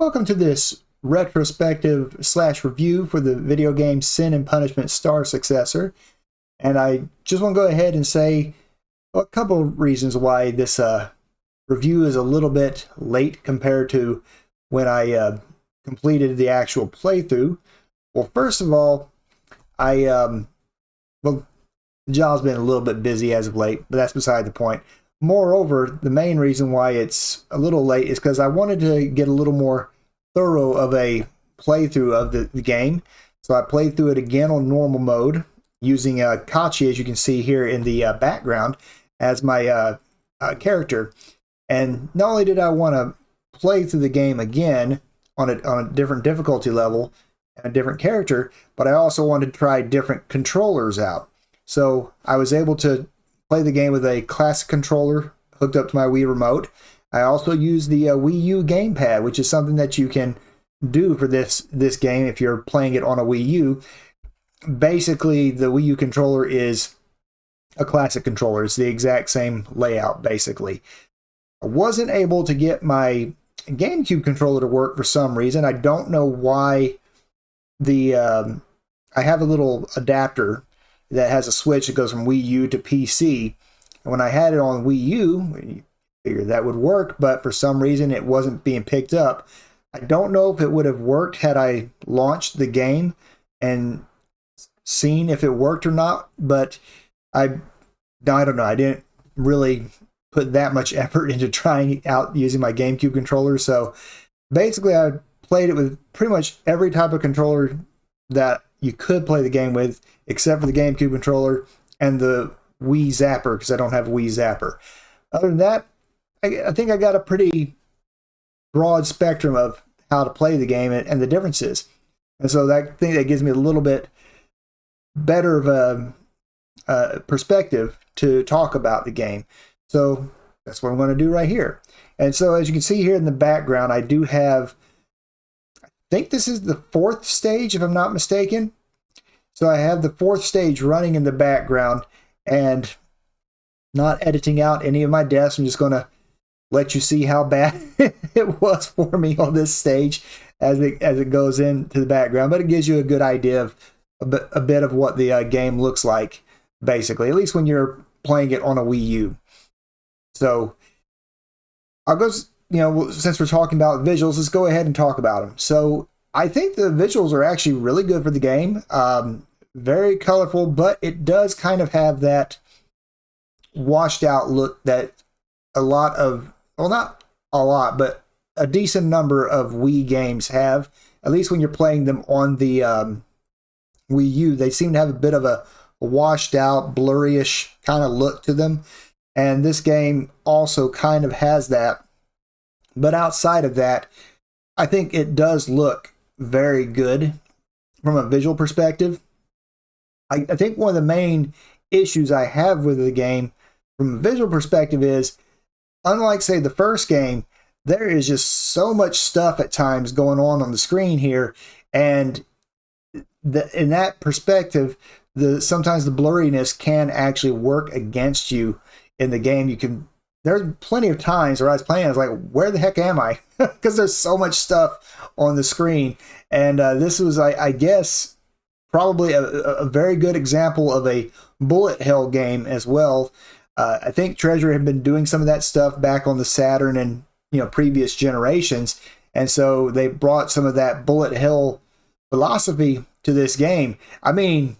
Welcome to this retrospective slash review for the video game Sin and Punishment Star Successor. And I just want to go ahead and say a couple of reasons why this review is a little bit late compared to when I completed the actual playthrough. Well, first of all, the job's been a little bit busy as of late, but that's beside the point. Moreover, the main reason why it's a little late is because I wanted to get a little more thorough of a playthrough of the game. So I played through it again on normal mode using Kachi, as you can see here in the background, as my character. And not only did I want to play through the game again on a different difficulty level and a different character, but I also wanted to try different controllers out. So I was able to play the game with a classic controller hooked up to my Wii remote. I also used the Wii U gamepad, which is something that you can do for this game if you're playing it on a Wii U. Basically, the Wii U controller is a classic controller. It's the exact same layout, basically. I wasn't able to get my GameCube controller to work for some reason. I don't know why. I have a little adapter that has a switch that goes from Wii U to PC. And when I had it on Wii U, I figured that would work, but for some reason it wasn't being picked up. I don't know if it would have worked had I launched the game and seen if it worked or not, but I don't know. I didn't really put that much effort into trying out using my GameCube controller. So basically I played it with pretty much every type of controller that you could play the game with, except for the GameCube controller and the Wii Zapper, because I don't have a Wii Zapper. Other than that, I think I got a pretty broad spectrum of how to play the game and the differences. And so I think that gives me a little bit better of a perspective to talk about the game. So that's what I'm going to do right here. And so as you can see here in the background, I do have, I think this is the fourth stage, if I'm not mistaken. So I have the fourth stage running in the background and not editing out any of my deaths. I'm just going to let you see how bad it was for me on this stage as it goes into the background. But it gives you a good idea of a bit of what the game looks like, basically, at least when you're playing it on a Wii U. So I'll go, since we're talking about visuals, let's go ahead and talk about them. So I think the visuals are actually really good for the game. Very colorful, but it does kind of have that washed out look that a lot of, well, not a lot, but a decent number of Wii games have, at least when you're playing them on the Wii U. They seem to have a bit of a washed out, blurryish kind of look to them. And this game also kind of has that. But outside of that, I think it does look very good from a visual perspective. I think one of the main issues I have with the game from a visual perspective is, unlike, say, the first game, there is just so much stuff at times going on the screen here. And in that perspective, sometimes the blurriness can actually work against you in the game. There's plenty of times where I was playing, I was like, where the heck am I? Because there's so much stuff on the screen. And this was, I guess, probably a very good example of a bullet hell game as well. I think Treasure had been doing some of that stuff back on the Saturn and previous generations. And so they brought some of that bullet hell philosophy to this game. I mean,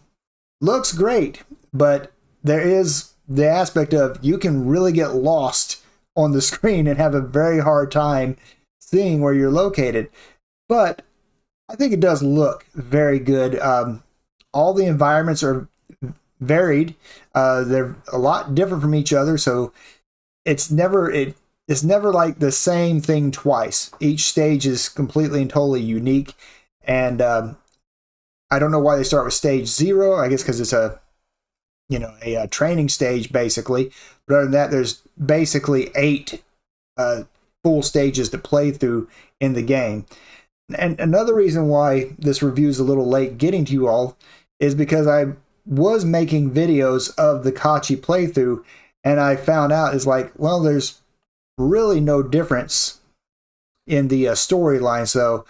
looks great, but there is the aspect of you can really get lost on the screen and have a very hard time seeing where you're located. But I think it does look very good. All the environments are varied. They're a lot different from each other, so it's never like the same thing twice. Each stage is completely and totally unique. And I don't know why they start with stage 0. I guess because it's a training stage, basically. But other than that, there's basically 8 full stages to play through in the game. And another reason why this review is a little late getting to you all is because I was making videos of the Kachi playthrough, and I found out is like, well, there's really no difference in the storyline. So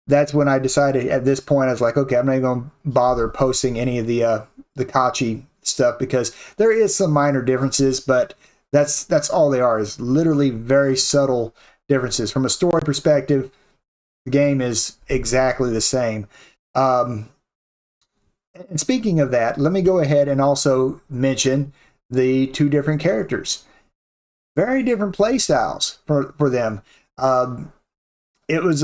that's when I decided at this point, I was like, okay, I'm not even going to bother posting any of the Kachi stuff, because there is some minor differences, but that's all they are, is literally very subtle differences. From a story perspective, the game is exactly the same. And speaking of that, let me go ahead and also mention the two different characters. Very different play styles for them. It was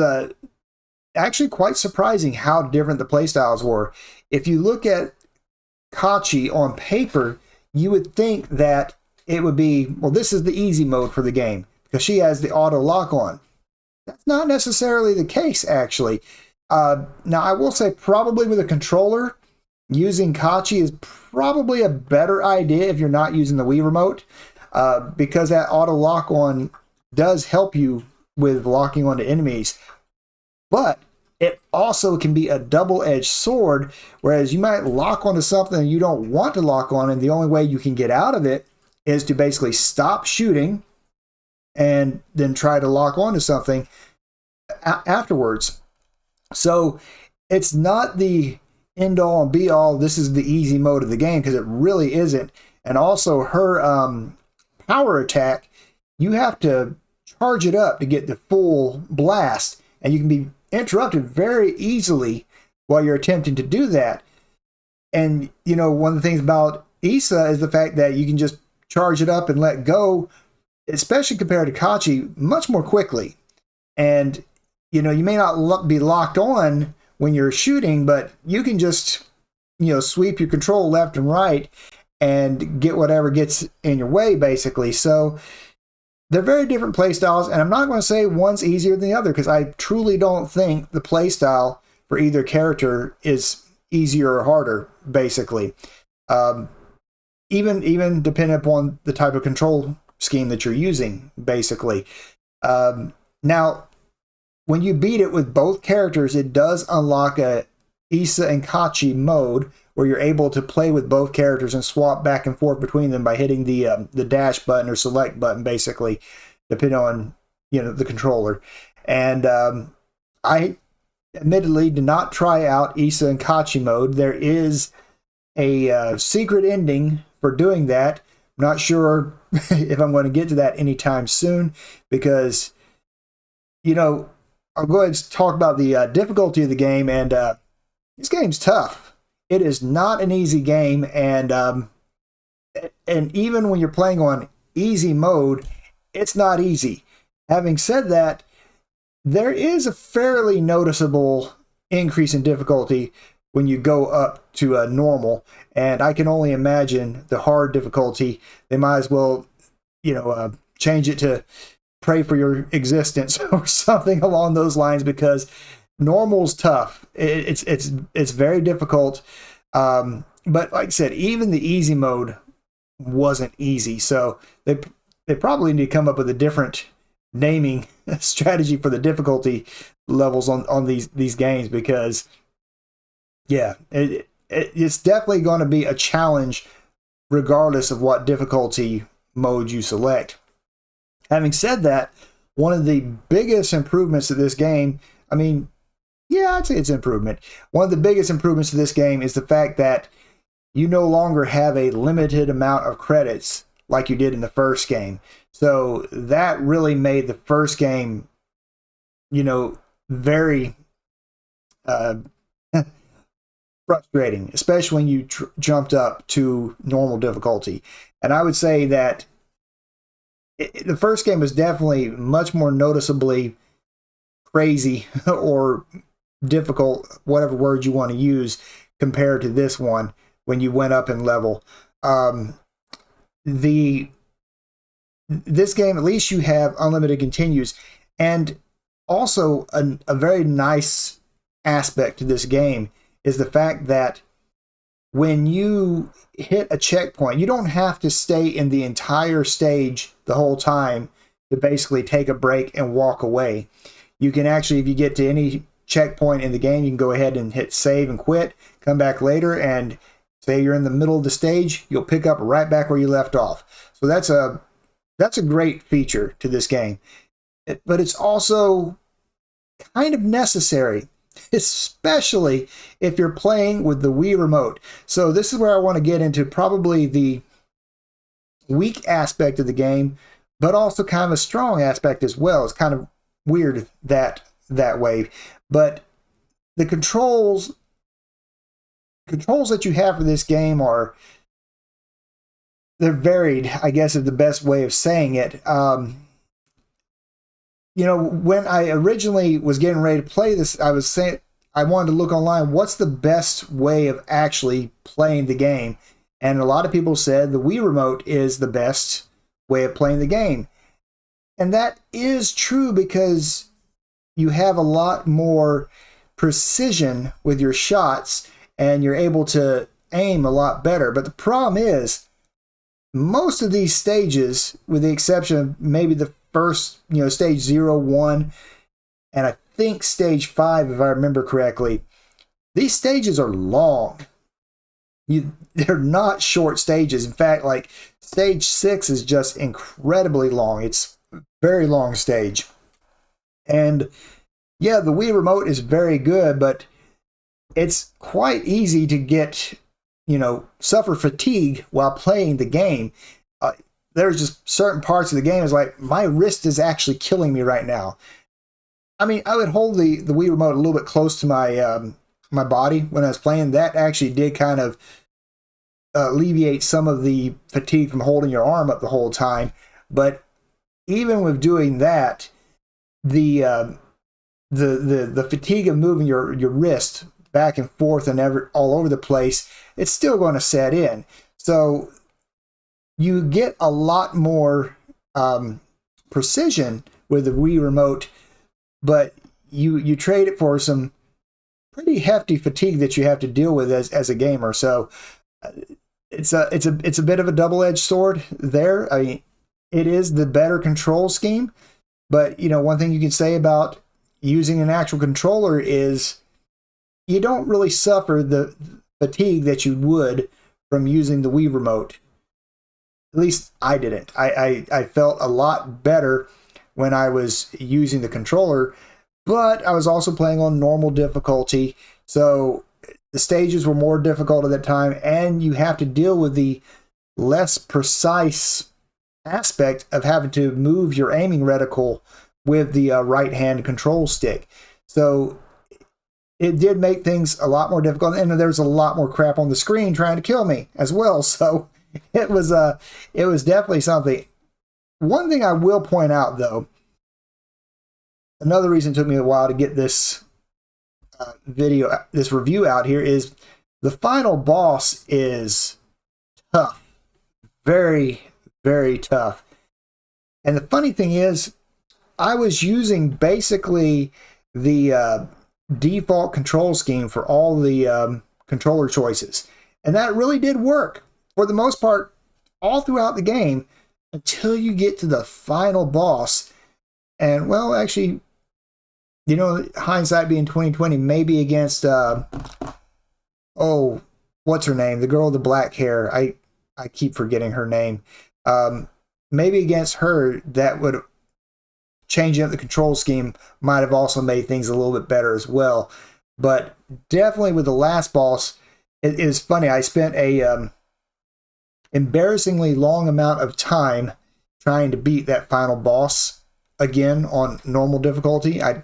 actually quite surprising how different the play styles were. If you look at Kachi on paper, you would think that it would be, well, this is the easy mode for the game because she has the auto lock on. That's not necessarily the case, actually. Now, I will say probably with a controller, using Kachi is probably a better idea if you're not using the Wii remote, because that auto lock on does help you with locking onto enemies. But it also can be a double-edged sword, whereas you might lock onto something you don't want to lock on, and the only way you can get out of it is to basically stop shooting and then try to lock onto something afterwards. So it's not the end-all and be-all, this is the easy mode of the game, because it really isn't. And also her power attack, you have to charge it up to get the full blast, and you can be interrupted very easily while you're attempting to do that. And, you know, one of the things about Issa is the fact that you can just charge it up and let go, especially compared to Kachi, much more quickly. And, you know, you may not be locked on when you're shooting, but you can just, you know, sweep your control left and right and get whatever gets in your way, basically. So they're very different play styles, and I'm not going to say one's easier than the other, because I truly don't think the play style for either character is easier or harder, basically. Even depending upon the type of control scheme that you're using, basically. Now, when you beat it with both characters, it does unlock a Issa and Kachi mode, where you're able to play with both characters and swap back and forth between them by hitting the dash button or select button, basically, depending on, you know, the controller. And I admittedly did not try out Issa and Kachi mode. There is a secret ending for doing that. I'm not sure if I'm going to get to that anytime soon, because, you know, I'll go ahead and talk about the difficulty of the game, and this game's tough. It is not an easy game, and even when you're playing on easy mode, it's not easy. Having said that, there is a fairly noticeable increase in difficulty when you go up to a normal, and I can only imagine the hard difficulty. They might as well, you know, change it to pray for your existence or something along those lines, because normal's tough. It's very difficult. But like I said, even the easy mode wasn't easy. So they probably need to come up with a different naming strategy for the difficulty levels on these games, because yeah, it's definitely going to be a challenge regardless of what difficulty mode you select. Having said that, one of the biggest improvements to this game, I mean, yeah, I'd say it's an improvement. One of the biggest improvements to this game is the fact that you no longer have a limited amount of credits like you did in the first game. So that really made the first game, you know, very frustrating, especially when you jumped up to normal difficulty. And I would say that the first game was definitely much more noticeably crazy or difficult, whatever word you want to use, compared to this one when you went up in level. This game, at least you have unlimited continues, and also a very nice aspect to this game is the fact that when you hit a checkpoint, you don't have to stay in the entire stage the whole time to basically take a break and walk away. You can actually, if you get to any checkpoint in the game, you can go ahead and hit save and quit, come back later, and say you're in the middle of the stage, you'll pick up right back where you left off. So that's a great feature to this game. but it's also kind of necessary, especially if you're playing with the Wii Remote. So this is where I want to get into probably the weak aspect of the game, but also kind of a strong aspect as well. It's kind of weird that way. But the controls that you have for this game they're varied, I guess is the best way of saying it. When I originally was getting ready to play this, I was saying I wanted to look online, what's the best way of actually playing the game? And a lot of people said the Wii Remote is the best way of playing the game. And that is true because you have a lot more precision with your shots and you're able to aim a lot better. But the problem is, most of these stages, with the exception of maybe the first, stage 0, 1, and I think stage 5, if I remember correctly, these stages are long. They're not short stages. In fact, like stage 6 is just incredibly long. It's a very long stage. And yeah, the Wii Remote is very good, but it's quite easy to get, suffer fatigue while playing the game. There's just certain parts of the game is like, my wrist is actually killing me right now. I mean, I would hold the Wii Remote a little bit close to my my body when I was playing. That actually did kind of alleviate some of the fatigue from holding your arm up the whole time. But even with doing that, the fatigue of moving your wrist back and forth and all over the place, it's still going to set in. So you get a lot more precision with the Wii Remote, but you trade it for some pretty hefty fatigue that you have to deal with as a gamer. So it's a bit of a double-edged sword there. I mean, it is the better control scheme, but one thing you can say about using an actual controller is you don't really suffer the fatigue that you would from using the Wii Remote. At least I didn't. I felt a lot better when I was using the controller, but I was also playing on normal difficulty, so the stages were more difficult at that time, and you have to deal with the less precise aspect of having to move your aiming reticle with the right-hand control stick. So it did make things a lot more difficult, and there's a lot more crap on the screen trying to kill me as well. So it was definitely something. One thing I will point out, though, another reason it took me a while to get this this review out here, is the final boss is tough, very, very tough. And the funny thing is, I was using basically the default control scheme for all the controller choices, and that really did work for the most part all throughout the game until you get to the final boss. And well, actually, hindsight being 2020, maybe against what's her name, the girl with the black hair, I keep forgetting her name. Maybe against her, that would changing up the control scheme might have also made things a little bit better as well. But definitely with the last boss, it is funny. I spent a embarrassingly long amount of time trying to beat that final boss again on normal difficulty. I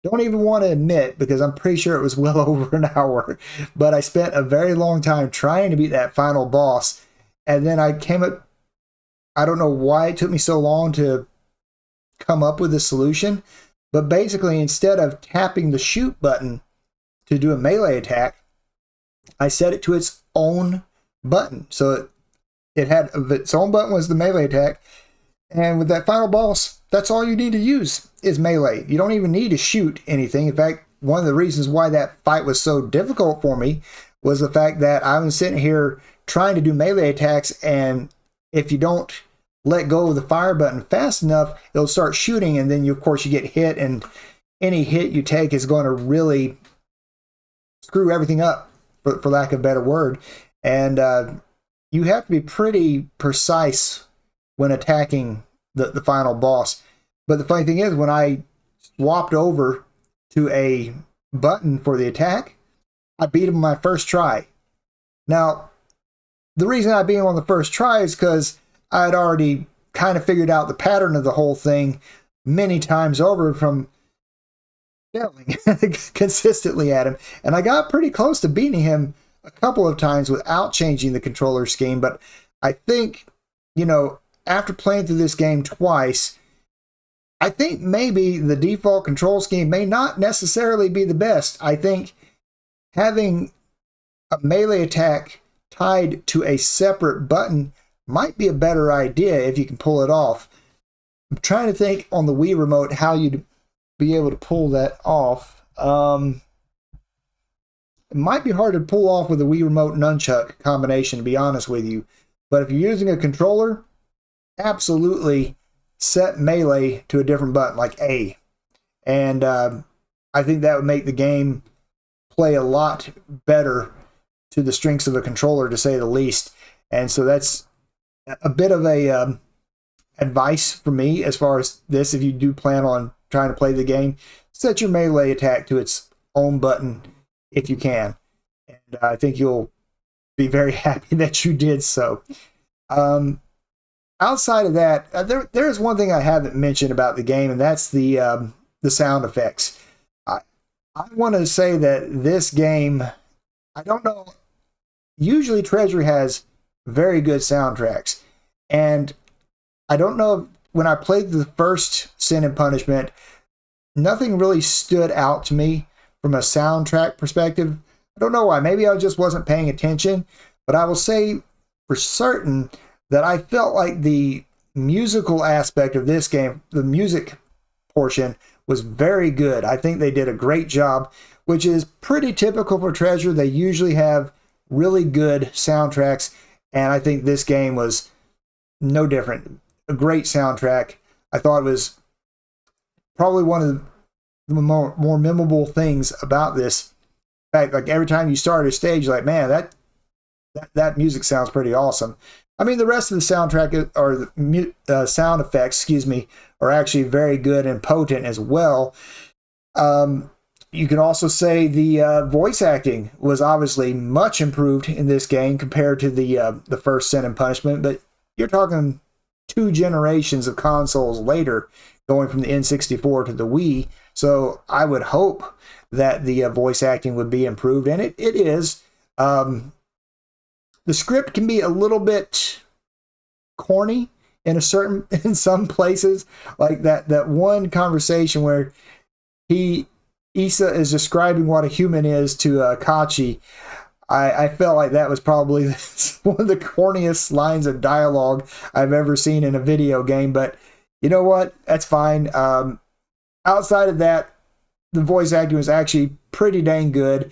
don't even want to admit, because I'm pretty sure it was well over an hour, but I spent a very long time trying to beat that final boss. And then I came up, I don't know why it took me so long to come up with a solution, but basically instead of tapping the shoot button to do a melee attack, I set it to its own button. So it had its own button was the melee attack, and with that final boss, that's all you need to use is melee. You don't even need to shoot anything. In fact, one of the reasons why that fight was so difficult for me was the fact that I was sitting here trying to do melee attacks, and if you don't let go of the fire button fast enough, it'll start shooting, and then of course you get hit, and any hit you take is going to really screw everything up, for lack of a better word. And you have to be pretty precise when attacking the final boss. But the funny thing is, when I swapped over to a button for the attack, I beat him on my first try. Now, the reason I beat him on the first try is because I had already kind of figured out the pattern of the whole thing many times over from failing consistently at him. And I got pretty close to beating him a couple of times without changing the controller scheme. But I think, after playing through this game twice, I think maybe the default control scheme may not necessarily be the best. I think having a melee attack tied to a separate button might be a better idea if you can pull it off. I'm trying to think on the Wii remote how you'd be able to pull that off. It might be hard to pull off with a Wii remote nunchuck combination, to be honest with you. But if you're using a controller, absolutely set melee to a different button, like A. And I think that would make the game play a lot better to the strengths of a controller, to say the least. And so that's a bit of a advice for me as far as this. If you do plan on trying to play the game, set your melee attack to its own button if you can. And I think you'll be very happy that you did so. Outside of that, there is one thing I haven't mentioned about the game, and that's the sound effects. I want to say that this game, I don't know, usually Treasury has very good soundtracks, and I don't know if, when I played the first Sin and Punishment, nothing really stood out to me from a soundtrack perspective. I don't know why. Maybe I just wasn't paying attention, but I will say for certain that I felt like the musical aspect of this game, the music portion, was very good. I think they did a great job, which is pretty typical for Treasure. They usually have really good soundtracks, and I think this game was no different. A great soundtrack. I thought it was probably one of the more memorable things about this. In fact, like every time you start a stage, you're like, man, that music sounds pretty awesome. I mean, the rest of the soundtrack, or the sound effects, are actually very good and potent as well. You can also say the voice acting was obviously much improved in this game compared to the first Sin and Punishment, but you're talking 2 generations of consoles later, going from the N64 to the Wii. So I would hope that the voice acting would be improved, and it is. The script can be a little bit corny in some places, like that one conversation where Issa is describing what a human is to Kachi. I felt like that was probably one of the corniest lines of dialogue I've ever seen in a video game, but you know what? That's fine. Outside of that, the voice acting was actually pretty dang good.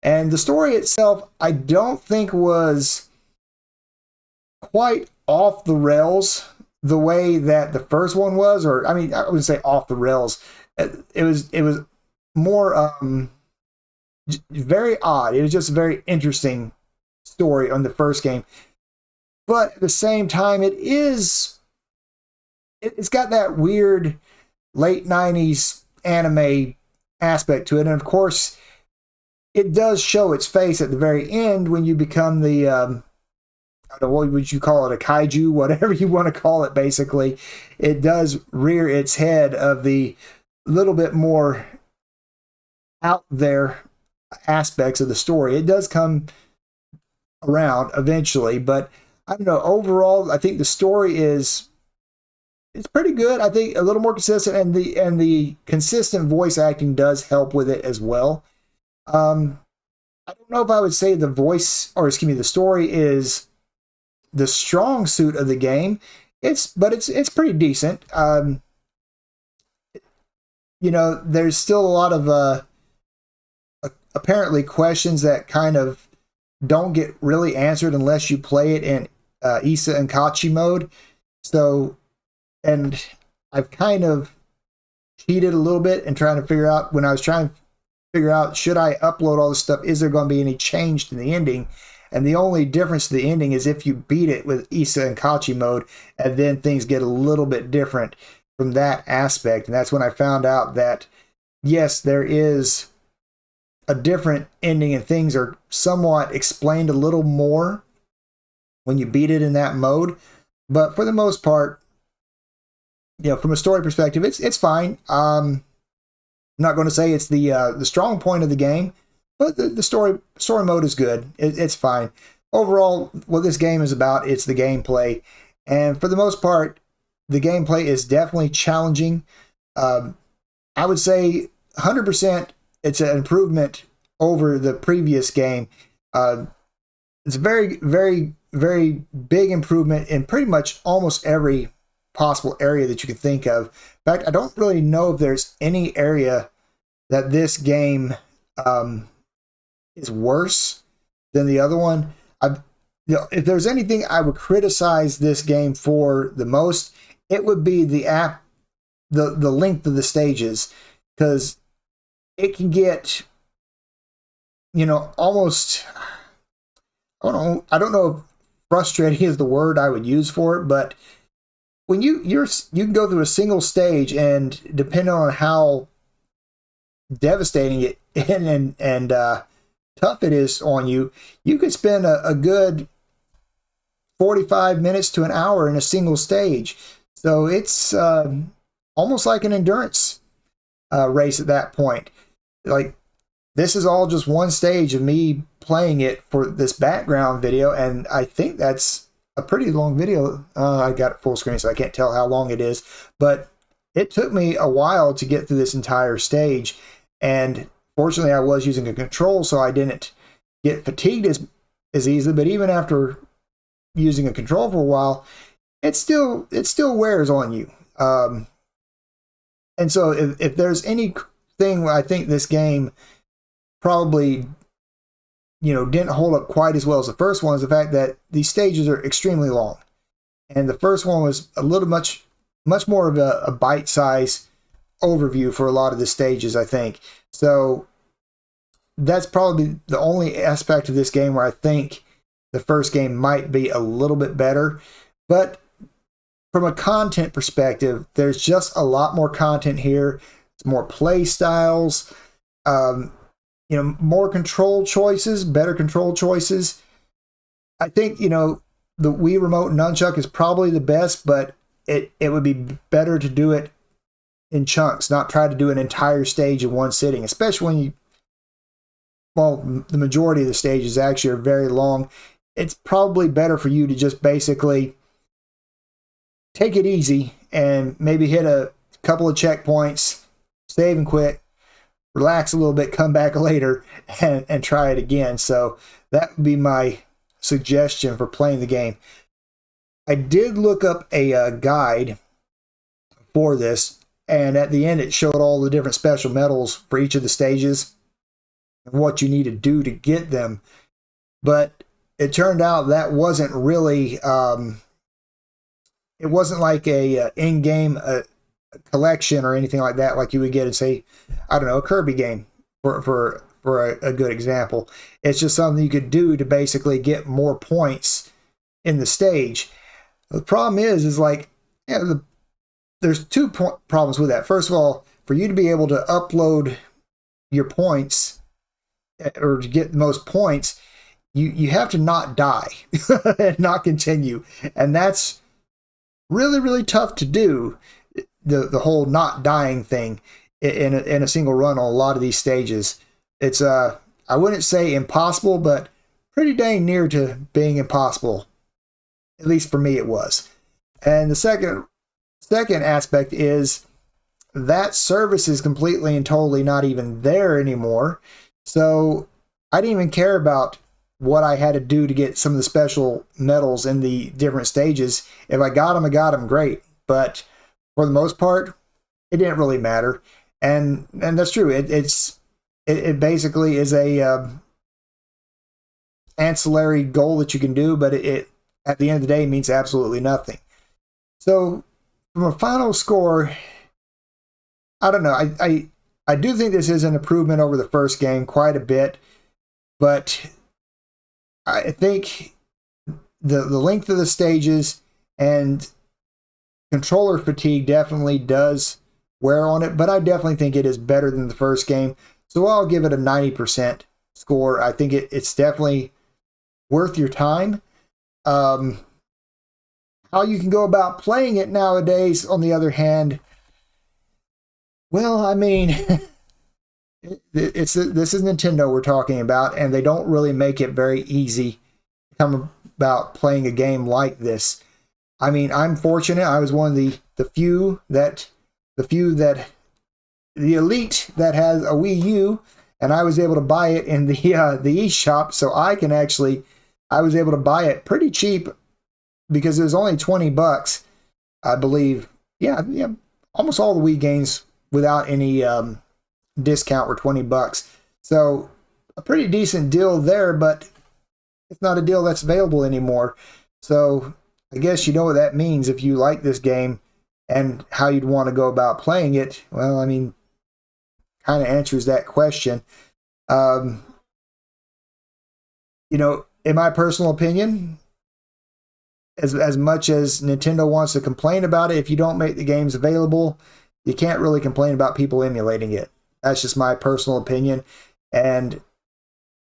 And the story itself, I don't think was quite off the rails the way that the first one was, or I mean, I wouldn't say off the rails. It was more very odd. It was just a very interesting story on the first game, but at the same time, it's got that weird late 90s anime aspect to it, and of course, it does show its face at the very end when you become the I don't know, what would you call it, a kaiju, whatever you want to call it. Basically, it does rear its head of the little bit more out there aspects of the story. It does come around eventually, but I don't know, overall I think the story it's pretty good. I think a little more consistent, and the consistent voice acting does help with it as well. I don't know if I would say the story is the strong suit of the game. It's pretty decent. There's still a lot of apparently questions that kind of don't get really answered unless you play it in Issa and Kachi mode. So, and I've kind of cheated a little bit in trying to figure out, when I was trying to figure out, should I upload all this stuff? Is there going to be any change to the ending? And the only difference to the ending is if you beat it with Issa and Kachi mode, and then things get a little bit different. from that aspect. And that's when I found out that, yes, there is a different ending and things are somewhat explained a little more when you beat it in that mode. But for the most part, from a story perspective, it's fine. I'm not going to say it's the strong point of the game, but the story mode is good. It's fine. Overall, what this game is about, it's the gameplay. And for the most part, the gameplay is definitely challenging. I would say 100% it's an improvement over the previous game. It's a very, very, very big improvement in pretty much almost every possible area that you can think of. In fact, I don't really know if there's any area that this game is worse than the other one. If there's anything I would criticize this game for the most, it would be the length of the stages, because it can get, almost, I don't know if frustrating is the word I would use for it, but when you can go through a single stage, and depending on how devastating it and tough it is on you, you could spend a good 45 minutes to an hour in a single stage. So it's almost like an endurance race at that point. Like, this is all just one stage of me playing it for this background video, and I think that's a pretty long video. I got it full screen, so I can't tell how long it is, but it took me a while to get through this entire stage, and fortunately I was using a control, so I didn't get fatigued as easily. But even after using a control for a while, it still wears on you. And so if there's anything I think this game probably didn't hold up quite as well as the first one, is the fact that these stages are extremely long, and the first one was a little much more of a bite-sized overview for a lot of the stages, I think. So that's probably the only aspect of this game where I think the first game might be a little bit better. But from a content perspective, there's just a lot more content here. It's more play styles, more control choices, better control choices. I think, the Wii Remote Nunchuck is probably the best, but it would be better to do it in chunks, not try to do an entire stage in one sitting, especially when the majority of the stages actually are very long. It's probably better for you to just basically take it easy and maybe hit a couple of checkpoints, save and quit, relax a little bit, come back later, and try it again. So that would be my suggestion for playing the game. I did look up a guide for this, and at the end it showed all the different special medals for each of the stages and what you need to do to get them. But it turned out that wasn't really, it wasn't like a in-game collection or anything like that, like you would get in, say, I don't know, a Kirby game, for a good example. It's just something you could do to basically get more points in the stage. The problem is like, there's two problems with that. First of all, for you to be able to upload your points, or to get the most points, you have to not die and not continue, and that's really, really tough to do. The whole not dying thing in a single run on a lot of these stages. It's I wouldn't say impossible, but pretty dang near to being impossible. At least for me it was. And the second aspect is that service is completely and totally not even there anymore. So I didn't even care about what I had to do to get some of the special medals in the different stages. If I got them, great. But for the most part, it didn't really matter. And that's true. It basically is a ancillary goal that you can do, but it at the end of the day means absolutely nothing. So from a final score, I don't know. I do think this is an improvement over the first game quite a bit, but I think the length of the stages and controller fatigue definitely does wear on it, but I definitely think it is better than the first game. So I'll give it a 90% score. I think it's definitely worth your time. How you can go about playing it nowadays, on the other hand, well, I mean, this is Nintendo we're talking about, and they don't really make it very easy to come about playing a game like this. I mean, I'm fortunate. I was one of the few that the elite that has a Wii U, and I was able to buy it in the eShop, so I was able to buy it pretty cheap because it was only $20, I believe. Yeah, almost all the Wii games without any discount were $20. So a pretty decent deal there, but it's not a deal that's available anymore. So I guess you know what that means if you like this game and how you'd want to go about playing it. Well, I mean, kind of answers that question. You know, in my personal opinion, as much as Nintendo wants to complain about it, if you don't make the games available, you can't really complain about people emulating it. That's just my personal opinion. And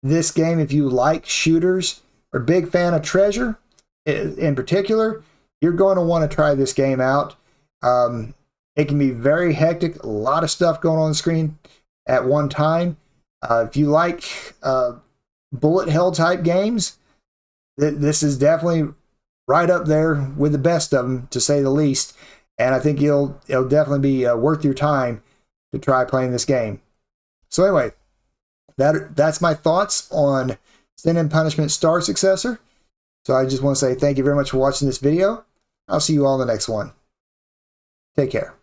this game, if you like shooters or big fan of Treasure in particular, you're going to want to try this game out. It can be very hectic, a lot of stuff going on the screen at one time. If you like bullet hell type games, this is definitely right up there with the best of them, to say the least. And I think it'll definitely be worth your time to try playing this game. So anyway, that's my thoughts on Sin and Punishment Star Successor. So I just want to say thank you very much for watching this video. I'll see you all in the next one. Take care.